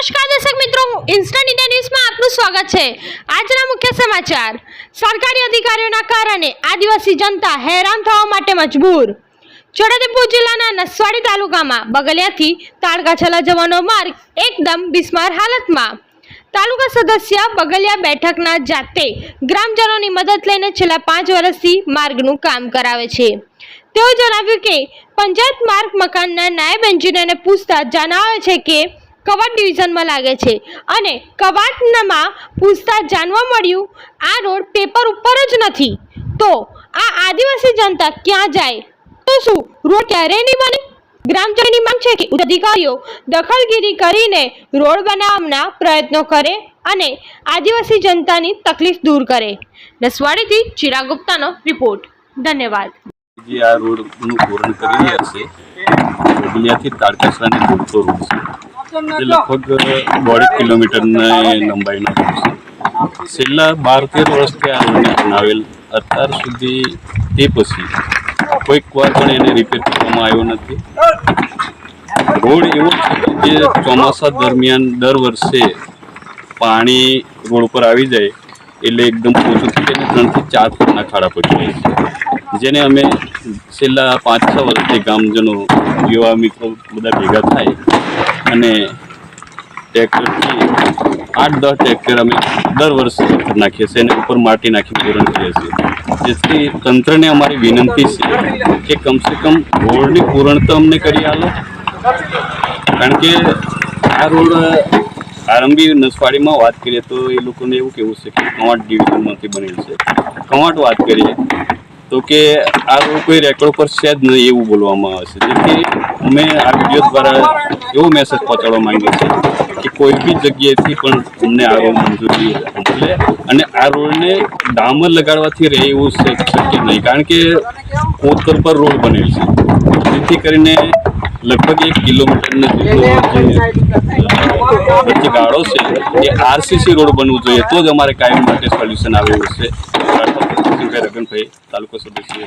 નમસ્કાર દર્શક મિત્રો, ઇન્સ્ટન્ટ ઇન્ડિયા ન્યૂઝમાં આપનું સ્વાગત છે। આજના મુખ્ય સમાચાર। સરકારી અધિકારીઓના કારણે આદિવાસી જનતા હેરાન થવા માટે મજબૂર। છોટાઉદેપુર જિલ્લાના નસવાડી તાલુકામાં બગલિયાથી તાળકા છેલ્લા જવાનો માર્ગ એકદમ બિસ્માર હાલતમાં। તાલુકા સદસ્ય બગલિયા બેઠકના જાતે ગ્રામજનોની મદદ લઈને છેલ્લા 5 વર્ષથી માર્ગનું કામ કરાવે છે। તેઓ જણાવ્યું કે પંચાયત માર્ગ મકાનના નાયબ એન્જિનિયરને પૂછતા જણાવે છે કે કવાટ ડિવિઝનમાં લાગે છે અને કવાટમાં પૂછતા જાણવા મળ્યું આ રોડ પેપર ઉપર જ નથી। તો આ આદિવાસી જનતા ક્યાં જાય? તો શું રોડ ક્યારે નહીં બને? ગ્રામજનોની માંગ છે કે ઉચ્ચ અધિકારીઓ દખલગીરી કરીને રોડ બનાવવાના પ્રયત્નો કરે અને આદિવાસી જનતાની તકલીફ દૂર કરે। નસવાડીથી ચિરાગ ગુપ્તાનો રિપોર્ટ। ધન્યવાદ। જે આ રોડનું પૂર્ણ કરી રહ્યા છે બગલિયાથી તાળકાસરાને જોડતો રોડ છે, જે લગભગ 1.5 કિલોમીટરની લંબાઈનો રોડ છે। છેલ્લા 12-13 વર્ષથી આ રોડને બનાવેલ, અત્યાર સુધી તે પછી કોઈક વાર પણ એને રિપેર કરવામાં આવ્યો નથી। રોડ એવો છે કે ચોમાસા દરમિયાન દર વર્ષે પાણી રોડ પર આવી જાય એટલે એકદમ ઓછું થઈ જાય, 3 થી 4 ફૂટના ખાડા પડી જાય છે, જેને અમે છેલ્લા 5-6 વર્ષથી ગામજનો યુવા મિત્રો બધા ભેગા થાય અને ટ્રેક્ટરથી 8-10 ટ્રેક્ટર અમે દર વર્ષે પથ્થર નાખીએ છીએ અને ઉપર માટી નાખી પૂરણ કરીએ છીએ। જેથી તંત્રને અમારી વિનંતી છે કે કમસે કમ રોડની પૂરણ તો અમને કરી આલો, કારણ કે આ રોડ આરંભી નસવાડીમાં વાત કરીએ તો એ લોકોને એવું કહેવું છે કે કવાંટ ડિવિઝનમાંથી બનેલ છે। કવાંટ વાત કરીએ તો કે આ રોડ કોઈ રેકોર્ડ પર છે જ નહીં એવું બોલવામાં આવે છે। જેથી અમે આ વિડીયો દ્વારા એવો મેસેજ પહોંચાડવા માંગીએ છીએ કે કોઈ બી જગ્યાએથી પણ અમને આ રોડ મંજૂરી મળે અને આ રોડને ડામર લગાડવાથી રહે એવું શક્ય નહીં, કારણ કે કોતર પર રોડ બનેલ છે, જેથી કરીને લગભગ 1 કિલોમીટરનો જે ગાળો છે એ આરસીસી રોડ બનવું જોઈએ, તો જ અમારે કાયમ માટે સોલ્યુશન આવે એવું છે। રગનભાઈ, તાલુકો સદસ્ય।